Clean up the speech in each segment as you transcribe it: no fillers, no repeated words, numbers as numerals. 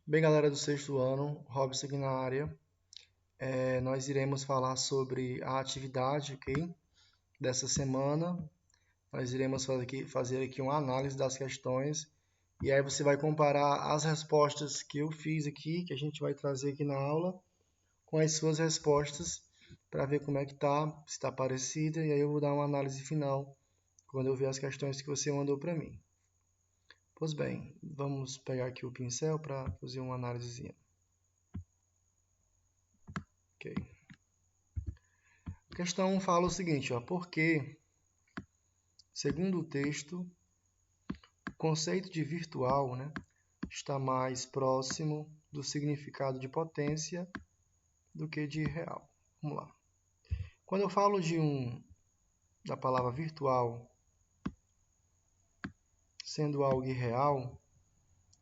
Bem, galera do sexto ano, Robson aqui na área. Nós iremos falar sobre a atividade, ok? Dessa semana. Nós iremos fazer aqui uma análise das questões. E aí você vai comparar as respostas que eu fiz aqui, que a gente vai trazer aqui na aula, com as suas respostas, para ver como é que tá, se está parecida. E aí eu vou dar uma análise final, quando eu ver as questões que você mandou para mim. Pois bem, vamos pegar aqui o pincel para fazer uma análisezinha. Ok. A questão 1 fala o seguinte, porque, segundo o texto, o conceito de virtual, está mais próximo do significado de potência do que de real. Vamos lá. Quando eu falo da palavra virtual sendo algo irreal,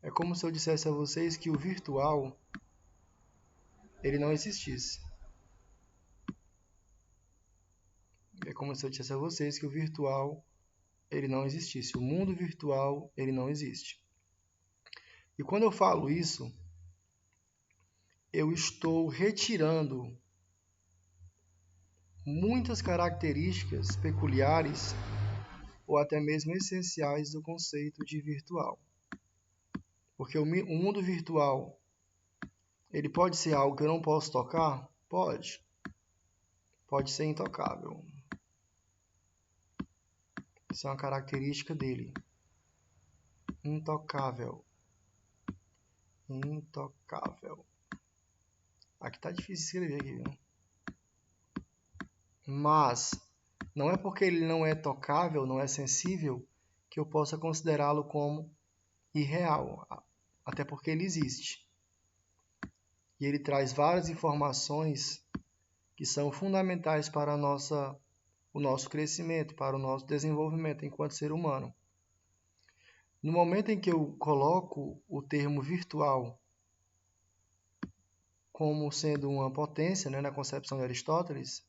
é como se eu dissesse a vocês que o virtual ele não existisse. É como se eu dissesse a vocês que o virtual ele não existisse. O mundo virtual ele não existe. E quando eu falo isso, eu estou retirando muitas características peculiares ou até mesmo essenciais do conceito de virtual. Porque o mundo virtual, ele pode ser algo que eu não posso tocar? Pode. Pode ser intocável. Isso é uma característica dele. Intocável. Intocável. Aqui tá difícil de escrever aqui, viu? Mas não é porque ele não é tocável, não é sensível, que eu possa considerá-lo como irreal, até porque ele existe. E ele traz várias informações que são fundamentais para o nosso crescimento, para o nosso desenvolvimento enquanto ser humano. No momento em que eu coloco o termo virtual como sendo uma potência, na concepção de Aristóteles,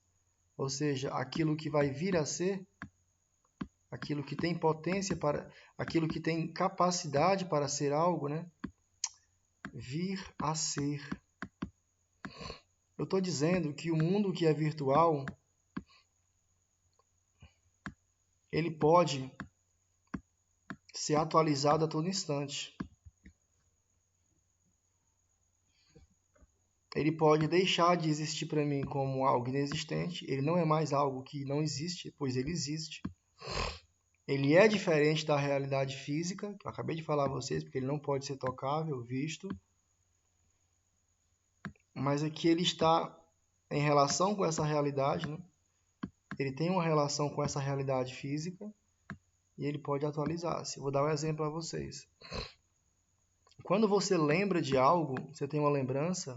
ou seja, aquilo que vai vir a ser, aquilo que tem potência para, aquilo que tem capacidade para ser algo, vir a ser. Eu estou dizendo que o mundo que é virtual, ele pode ser atualizado a todo instante. Ele pode deixar de existir para mim como algo inexistente. Ele não é mais algo que não existe, pois ele existe. Ele é diferente da realidade física, que eu acabei de falar a vocês, porque ele não pode ser tocável, visto. Mas aqui ele está em relação com essa realidade, Ele tem uma relação com essa realidade física e ele pode atualizar-se. Vou dar um exemplo a vocês. Quando você lembra de algo, você tem uma lembrança,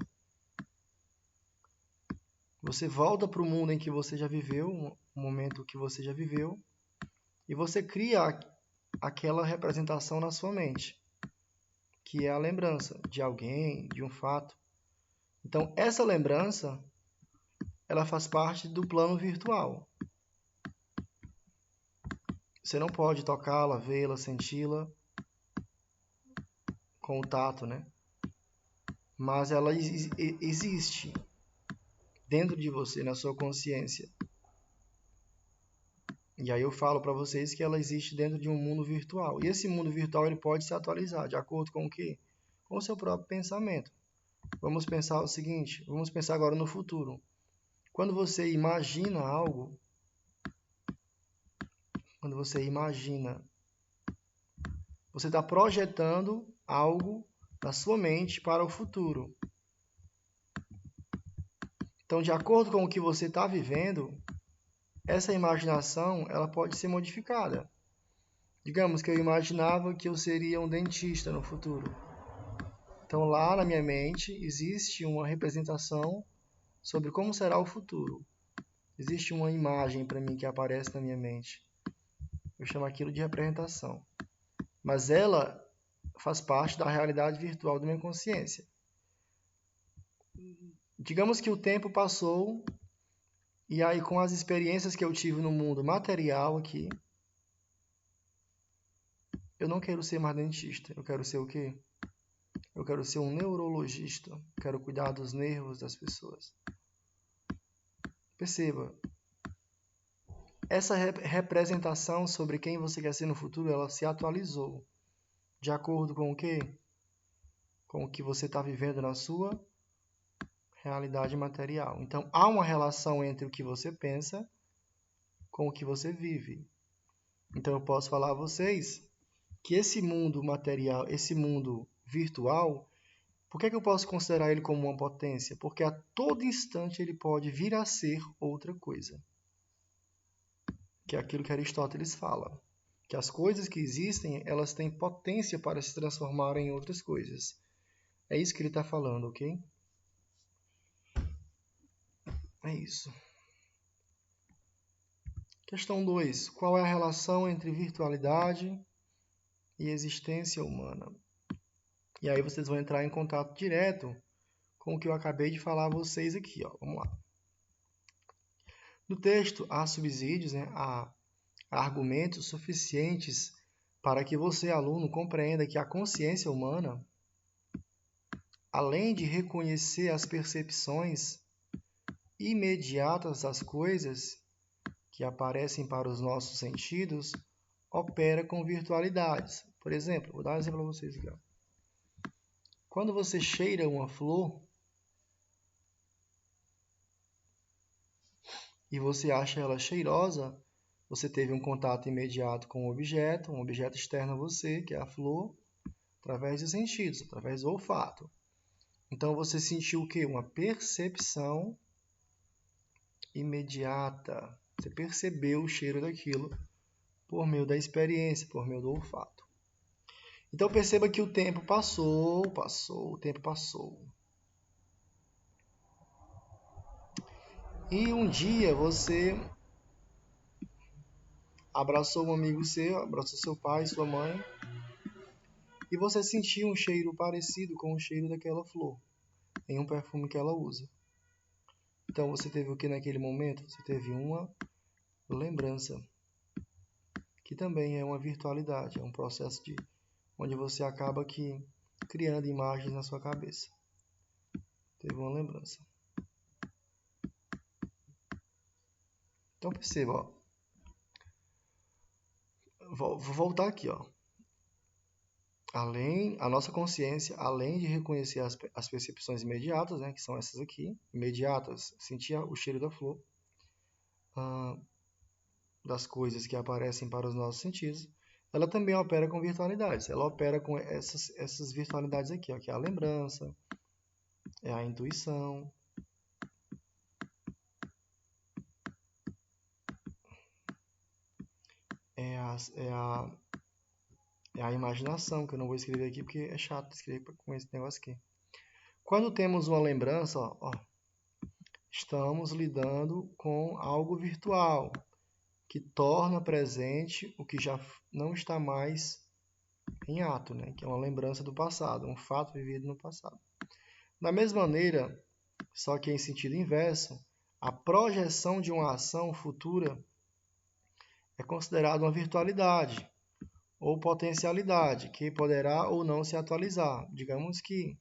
você volta para o mundo em que você já viveu, um momento que você já viveu, e você cria aquela representação na sua mente, que é a lembrança de alguém, de um fato. Então, essa lembrança, ela faz parte do plano virtual. Você não pode tocá-la, vê-la, senti-la com o tato, Mas ela existe dentro de você, na sua consciência. E aí eu falo para vocês que ela existe dentro de um mundo virtual. E esse mundo virtual ele pode se atualizar de acordo com o quê? Com o seu próprio pensamento. Vamos pensar o seguinte, vamos pensar agora no futuro. Quando você imagina algo, você está projetando algo na sua mente para o futuro. Então, de acordo com o que você está vivendo, essa imaginação ela pode ser modificada. Digamos que eu imaginava que eu seria um dentista no futuro. Então, lá na minha mente existe uma representação sobre como será o futuro. Existe uma imagem para mim que aparece na minha mente. Eu chamo aquilo de representação. Mas ela faz parte da realidade virtual da minha consciência. Digamos que o tempo passou e aí com as experiências que eu tive no mundo material aqui, eu não quero ser mais dentista. Eu quero ser o quê? Eu quero ser um neurologista. Quero cuidar dos nervos das pessoas. Perceba. Essa representação sobre quem você quer ser no futuro, ela se atualizou. De acordo com o quê? Com o que você está vivendo na sua realidade material. Então, há uma relação entre o que você pensa com o que você vive. Então, eu posso falar a vocês que esse mundo material, esse mundo virtual, por que eu posso considerar ele como uma potência? Porque a todo instante ele pode vir a ser outra coisa. Que é aquilo que Aristóteles fala. Que as coisas que existem, elas têm potência para se transformar em outras coisas. É isso que ele está falando, ok? É isso. Questão 2. Qual é a relação entre virtualidade e existência humana? E aí vocês vão entrar em contato direto com o que eu acabei de falar a vocês aqui. Ó. Vamos lá. No texto, há subsídios, há argumentos suficientes para que você, aluno, compreenda que a consciência humana, além de reconhecer as percepções imediatas das coisas que aparecem para os nossos sentidos, opera com virtualidades. Por exemplo, vou dar um exemplo para vocês aqui. Ó. Quando você cheira uma flor e você acha ela cheirosa, você teve um contato imediato com um objeto externo a você, que é a flor, através dos sentidos, através do olfato. Então você sentiu o quê? Uma percepção imediata. Você percebeu o cheiro daquilo por meio da experiência, por meio do olfato. Então perceba que o tempo passou, o tempo passou. E um dia você abraçou um amigo seu, abraçou seu pai, sua mãe, e você sentiu um cheiro parecido com o cheiro daquela flor, em um perfume que ela usa. Então você teve o que naquele momento? Você teve uma lembrança, que também é uma virtualidade, é um processo onde você acaba criando imagens na sua cabeça. Teve uma lembrança. Então perceba, ó. Vou voltar aqui, ó. A nossa consciência, além de reconhecer as percepções imediatas, que são essas aqui, imediatas, sentir o cheiro da flor, das coisas que aparecem para os nossos sentidos, ela também opera com virtualidades. Ela opera com essas virtualidades aqui, ó, que é a lembrança, é a intuição, é a imaginação, que eu não vou escrever aqui porque é chato escrever com esse negócio aqui. Quando temos uma lembrança, ó, estamos lidando com algo virtual, que torna presente o que já não está mais em ato, que é uma lembrança do passado, um fato vivido no passado. Da mesma maneira, só que em sentido inverso, a projeção de uma ação futura é considerada uma virtualidade ou potencialidade, que poderá ou não se atualizar. Digamos que,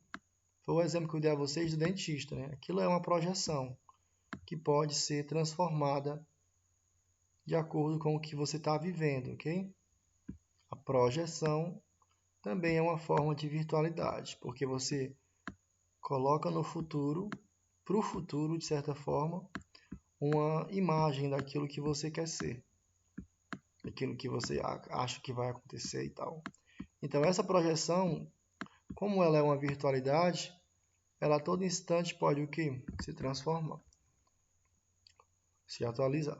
foi o exemplo que eu dei a vocês do dentista, Aquilo é uma projeção que pode ser transformada de acordo com o que você está vivendo, ok? A projeção também é uma forma de virtualidade, porque você coloca no futuro, para o futuro, de certa forma, uma imagem daquilo que você quer ser, daquilo que você acha que vai acontecer e tal. Então, essa projeção, como ela é uma virtualidade, ela a todo instante pode o quê? Se transformar, se atualizar.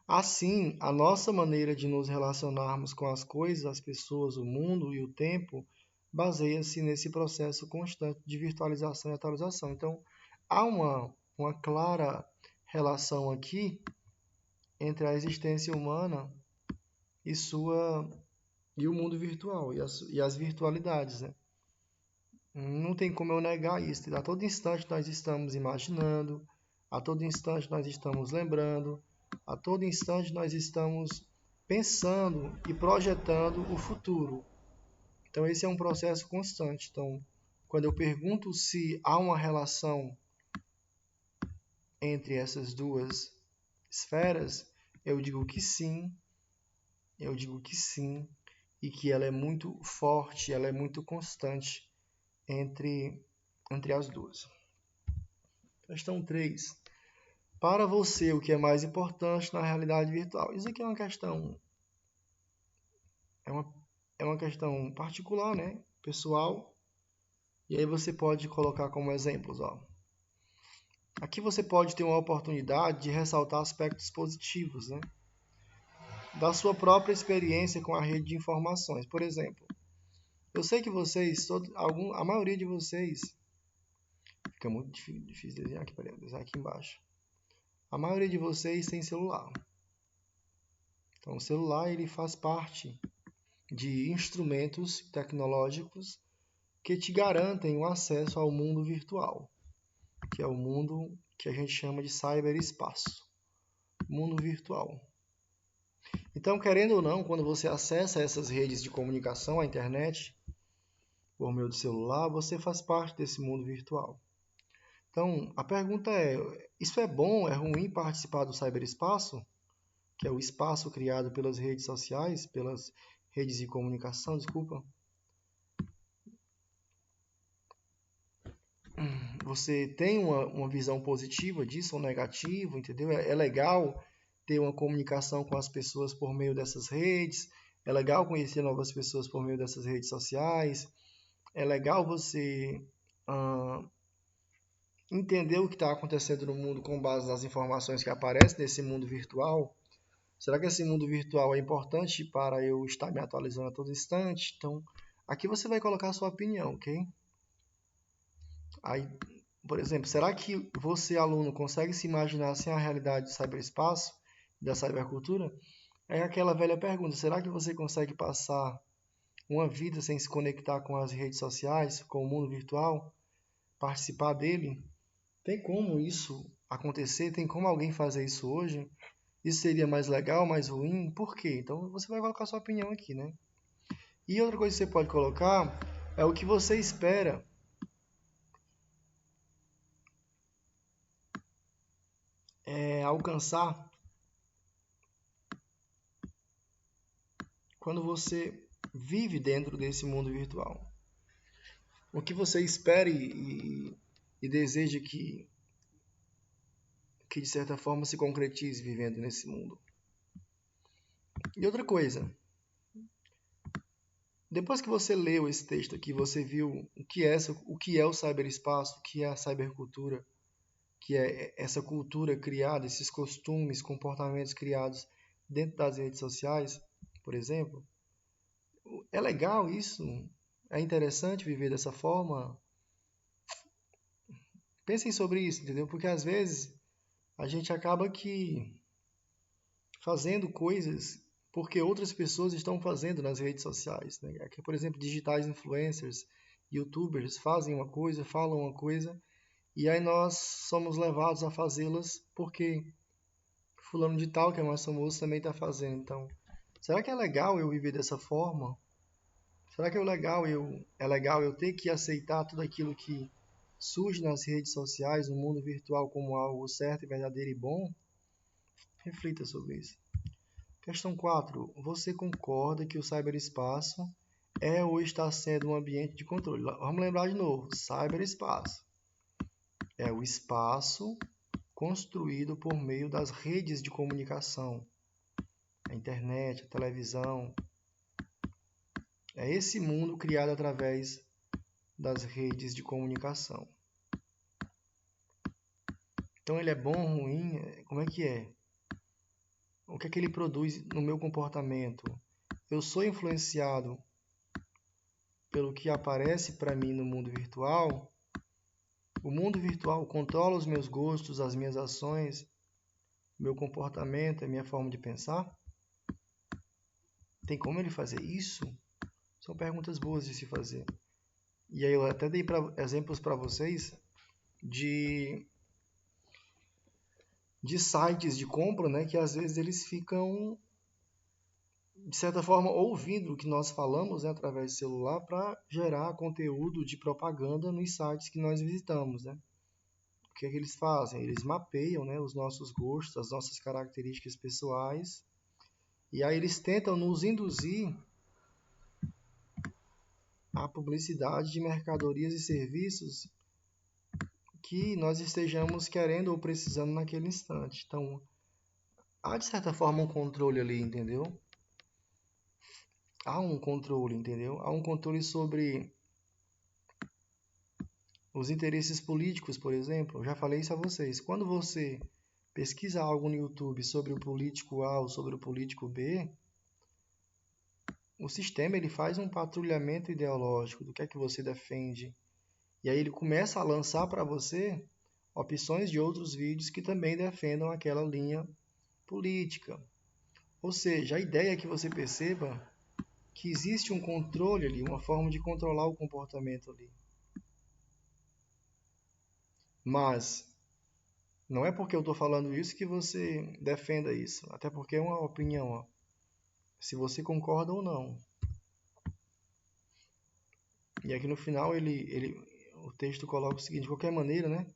Assim, a nossa maneira de nos relacionarmos com as coisas, as pessoas, o mundo e o tempo baseia-se nesse processo constante de virtualização e atualização. Então, há uma clara relação aqui entre a existência humana e o mundo virtual, e as virtualidades. Não tem como eu negar isso. A todo instante nós estamos imaginando, a todo instante nós estamos lembrando, a todo instante nós estamos pensando e projetando o futuro. Então esse é um processo constante. Então quando eu pergunto se há uma relação entre essas duas esferas, eu digo que sim, e que ela é muito forte, ela é muito constante entre as duas. Questão 3. Para você, o que é mais importante na realidade virtual? Isso aqui é uma questão particular, né? Pessoal. E aí você pode colocar como exemplos, ó. Aqui você pode ter uma oportunidade de ressaltar aspectos positivos, né? Da sua própria experiência com a rede de informações. Por exemplo, eu sei que vocês, a maioria de vocês, fica muito difícil desenhar aqui, peraí, desenhar aqui embaixo. A maioria de vocês tem celular. Então, o celular ele faz parte de instrumentos tecnológicos que te garantem o acesso ao mundo virtual, que é o mundo que a gente chama de cyberespaço, mundo virtual. Então, querendo ou não, quando você acessa essas redes de comunicação, a internet, por meio do celular, você faz parte desse mundo virtual. Então, a pergunta é, isso é bom, é ruim participar do cyberespaço, que é o espaço criado pelas redes sociais, pelas redes de comunicação, desculpa. Você tem uma visão positiva disso ou negativa, entendeu? É legal ter uma comunicação com as pessoas por meio dessas redes, é legal conhecer novas pessoas por meio dessas redes sociais, é legal você entender o que está acontecendo no mundo com base nas informações que aparecem nesse mundo virtual. Será que esse mundo virtual é importante para eu estar me atualizando a todo instante? Então, aqui você vai colocar a sua opinião, ok? Aí, por exemplo, será que você, aluno, consegue se imaginar sem a realidade do cyberespaço, da cybercultura? É aquela velha pergunta, será que você consegue passar uma vida sem se conectar com as redes sociais, com o mundo virtual, participar dele? Tem como isso acontecer? Tem como alguém fazer isso hoje? Isso seria mais legal, mais ruim? Por quê? Então você vai colocar sua opinião aqui, né? E outra coisa que você pode colocar é o que você espera alcançar quando você vive dentro desse mundo virtual. O que você espera e deseja que de certa forma se concretize vivendo nesse mundo. E outra coisa, depois que você leu esse texto aqui, você viu o que é o cyberespaço, o que é a cybercultura, que é essa cultura criada, esses costumes, comportamentos criados dentro das redes sociais, por exemplo. É legal isso? É interessante viver dessa forma? Pensem sobre isso, entendeu? Porque às vezes a gente acaba que fazendo coisas porque outras pessoas estão fazendo nas redes sociais, né? Aqui, por exemplo, digitais influencers, youtubers fazem uma coisa, falam uma coisa, e aí nós somos levados a fazê-las porque fulano de tal, que é mais famoso, também está fazendo. Então, será que é legal eu viver dessa forma? Será que é legal eu ter que aceitar tudo aquilo que surge nas redes sociais, no mundo virtual, como algo certo, verdadeiro e bom? Reflita sobre isso. Questão 4. Você concorda que o cyberespaço é ou está sendo um ambiente de controle? Vamos lembrar de novo. Cyberespaço é o espaço construído por meio das redes de comunicação. A internet, a televisão. É esse mundo criado através das redes de comunicação. Então ele é bom ou ruim? Como é que é? O que é que ele produz no meu comportamento? Eu sou influenciado pelo que aparece para mim no mundo virtual? O mundo virtual controla os meus gostos, as minhas ações, meu comportamento, a minha forma de pensar? Tem como ele fazer isso? São perguntas boas de se fazer. E aí eu até dei exemplos para vocês de sites de compra, né, que às vezes eles ficam de certa forma, ouvindo o que nós falamos, né, através do celular para gerar conteúdo de propaganda nos sites que nós visitamos, né? O que é que eles fazem? Eles mapeiam, né, os nossos gostos, as nossas características pessoais, e aí eles tentam nos induzir à publicidade de mercadorias e serviços que nós estejamos querendo ou precisando naquele instante. Então, há de certa forma um controle ali, entendeu? Há um controle, entendeu? Há um controle sobre os interesses políticos, por exemplo. Eu já falei isso a vocês. Quando você pesquisa algo no YouTube sobre o político A ou sobre o político B, o sistema ele faz um patrulhamento ideológico do que é que você defende. E aí ele começa a lançar para você opções de outros vídeos que também defendam aquela linha política. Ou seja, a ideia é que você perceba que existe um controle ali, uma forma de controlar o comportamento ali. Mas não é porque eu estou falando isso que você defenda isso, até porque é uma opinião, ó. Se você concorda ou não. E aqui no final o texto coloca o seguinte: de qualquer maneira, né?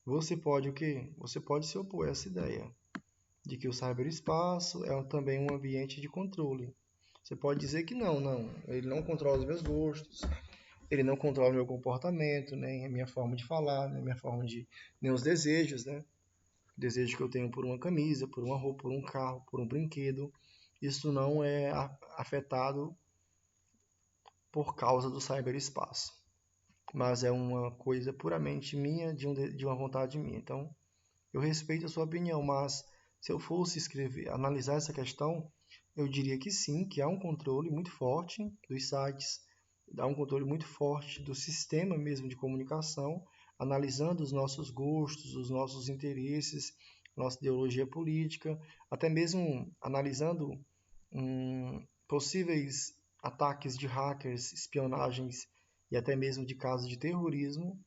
Você pode o quê? Você pode se opor a essa ideia de que o cyberespaço é também um ambiente de controle. Você pode dizer que não, ele não controla os meus gostos, ele não controla o meu comportamento, nem a minha forma de falar, nem a minha forma de, nem os desejos, né? Desejo que eu tenho por uma camisa, por uma roupa, por um carro, por um brinquedo. Isso não é afetado por causa do cyberespaço, mas é uma coisa puramente minha, de uma vontade minha. Então, eu respeito a sua opinião, mas se eu fosse analisar essa questão, eu diria que sim, que há um controle muito forte dos sites, há um controle muito forte do sistema mesmo de comunicação, analisando os nossos gostos, os nossos interesses, nossa ideologia política, até mesmo analisando possíveis ataques de hackers, espionagens e até mesmo de casos de terrorismo,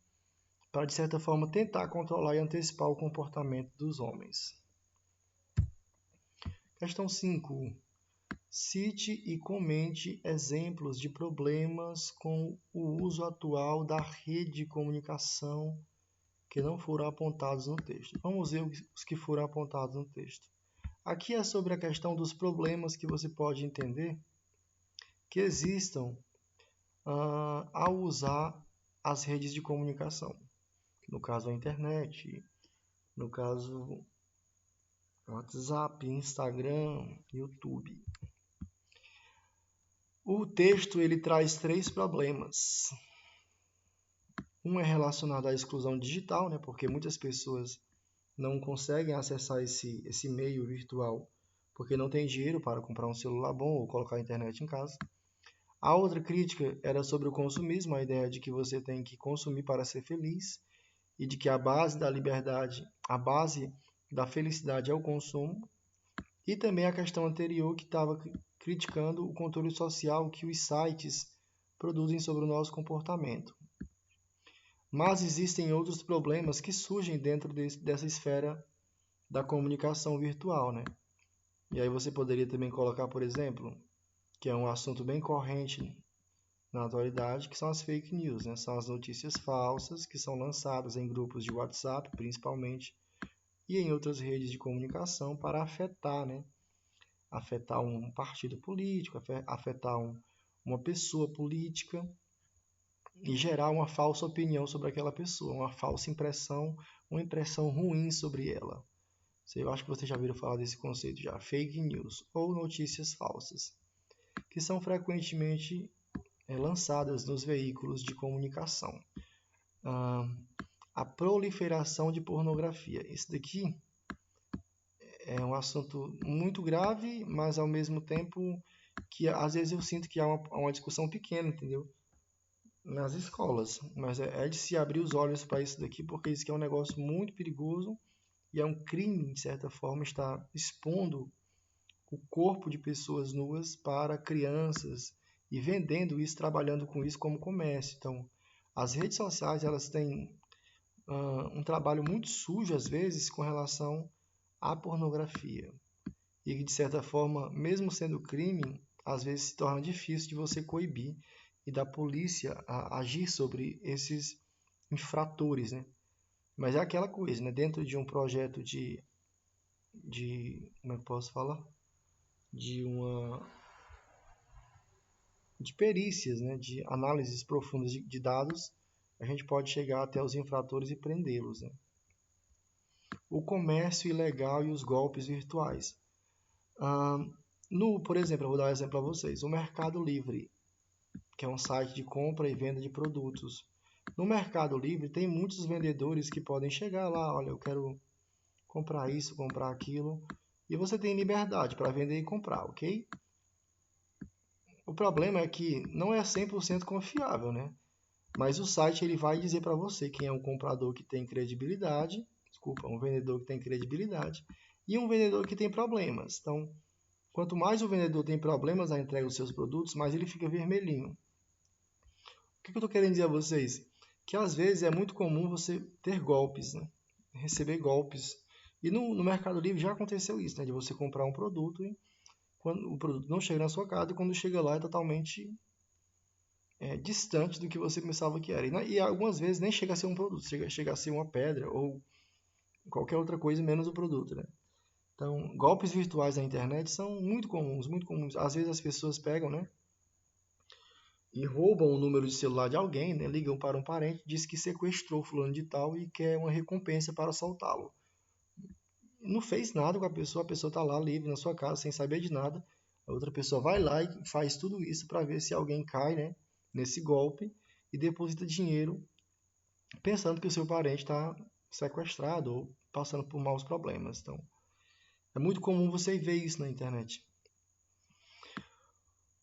para de certa forma tentar controlar e antecipar o comportamento dos homens. Questão 5. Cite e comente exemplos de problemas com o uso atual da rede de comunicação que não foram apontados no texto. Vamos ver os que foram apontados no texto. Aqui é sobre a questão dos problemas que você pode entender que existam ao usar as redes de comunicação. No caso, a internet, no caso, WhatsApp, Instagram, YouTube. O texto ele traz 3 problemas. Um é relacionado à exclusão digital, né, porque muitas pessoas não conseguem acessar esse meio virtual porque não tem dinheiro para comprar um celular bom ou colocar a internet em casa. A outra crítica era sobre o consumismo, a ideia de que você tem que consumir para ser feliz e de que a base da liberdade, a base da felicidade é o consumo. E também a questão anterior que estava criticando o controle social que os sites produzem sobre o nosso comportamento. Mas existem outros problemas que surgem dentro dessa esfera da comunicação virtual, né? E aí você poderia também colocar, por exemplo, que é um assunto bem corrente na atualidade, que são as fake news, né? São as notícias falsas que são lançadas em grupos de WhatsApp, principalmente, e em outras redes de comunicação para afetar, né? Afetar um partido político, afetar uma pessoa política e gerar uma falsa opinião sobre aquela pessoa, uma falsa impressão, uma impressão ruim sobre ela. Eu acho que vocês já ouviram falar desse conceito já, fake news ou notícias falsas, que são frequentemente lançadas nos veículos de comunicação. A proliferação de pornografia. Isso daqui é um assunto muito grave, mas ao mesmo tempo que às vezes eu sinto que há uma discussão pequena, entendeu? Nas escolas. Mas é de se abrir os olhos para isso daqui, porque isso aqui é um negócio muito perigoso e é um crime, de certa forma, estar expondo o corpo de pessoas nuas para crianças e vendendo isso, trabalhando com isso como comércio. Então, as redes sociais elas têm um trabalho muito sujo, às vezes, com relação à pornografia. e de certa forma, mesmo sendo crime, às vezes se torna difícil de você coibir e da polícia agir sobre esses infratores, né? Mas é aquela coisa, né? Dentro de um projeto como é que eu posso falar? De perícias, né? De análises profundas de dados, a gente pode chegar até os infratores e prendê-los, né? O comércio ilegal e os golpes virtuais. Por exemplo, eu vou dar um exemplo para vocês. O Mercado Livre, que é um site de compra e venda de produtos. No Mercado Livre tem muitos vendedores que podem chegar lá, olha, eu quero comprar isso, comprar aquilo, e você tem liberdade para vender e comprar, ok? O problema é que não é 100% confiável, né? Mas o site ele vai dizer para você quem é um comprador que tem credibilidade, um vendedor que tem credibilidade e um vendedor que tem problemas. Então, quanto mais o vendedor tem problemas na entrega dos seus produtos, mais ele fica vermelhinho. O que eu estou querendo dizer a vocês? Que às vezes é muito comum você ter golpes, né? Receber golpes. E no Mercado Livre já aconteceu isso, né? De você comprar um produto e quando o produto não chega na sua casa e quando chega lá é totalmente distante do que você pensava que era. E algumas vezes nem chega a ser um produto, chega a ser uma pedra ou qualquer outra coisa menos o produto, né? Então, golpes virtuais na internet são muito comuns, muito comuns. Às vezes as pessoas pegam, né? E roubam o número de celular de alguém, né? Ligam para um parente, diz que sequestrou fulano de tal e quer uma recompensa para assaltá-lo. Não fez nada com a pessoa está lá livre na sua casa, sem saber de nada. A outra pessoa vai lá e faz tudo isso para ver se alguém cai, né, nesse golpe e deposita dinheiro pensando que o seu parente está sequestrado ou passando por maus problemas. Então, é muito comum você ver isso na internet.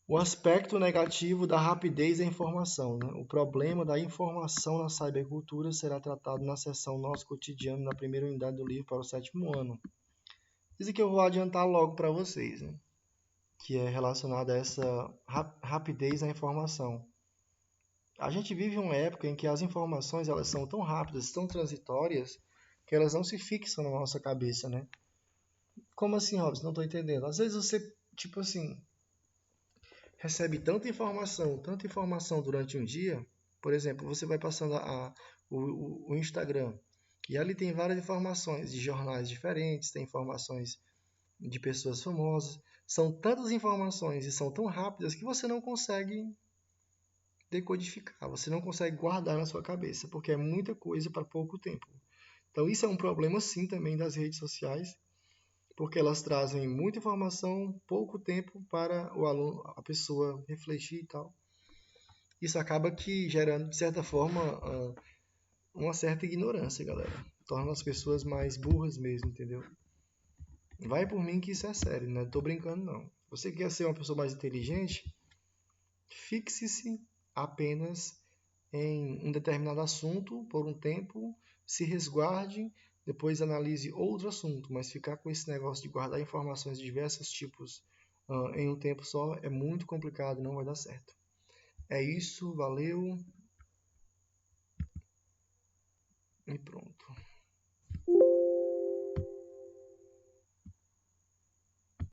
O aspecto negativo da rapidez da informação, né? O problema da informação na cybercultura será tratado na seção Nosso Cotidiano, na primeira unidade do livro para o 7º ano. Isso aqui eu vou adiantar logo para vocês, né? Que é relacionado a essa rapidez da informação. A gente vive uma época em que as informações elas são tão rápidas, tão transitórias, que elas não se fixam na nossa cabeça, né? Como assim, Robson? Não estou entendendo. Às vezes você, tipo assim, recebe tanta informação durante um dia. Por exemplo, você vai passando o Instagram e ali tem várias informações de jornais diferentes, tem informações de pessoas famosas. São tantas informações e são tão rápidas que você não consegue decodificar, você não consegue guardar na sua cabeça, porque é muita coisa para pouco tempo. Então isso é um problema sim também das redes sociais, porque elas trazem muita informação, pouco tempo para o aluno, a pessoa refletir e tal. Isso acaba que gerando, de certa forma, uma certa ignorância, galera. Torna as pessoas mais burras mesmo, entendeu? Vai por mim que isso é sério, não tô brincando não. Você quer ser uma pessoa mais inteligente? Fixe-se apenas em um determinado assunto por um tempo, se resguarde, depois analise outro assunto, mas ficar com esse negócio de guardar informações de diversos tipos em um tempo só é muito complicado e não vai dar certo. É isso, valeu e pronto.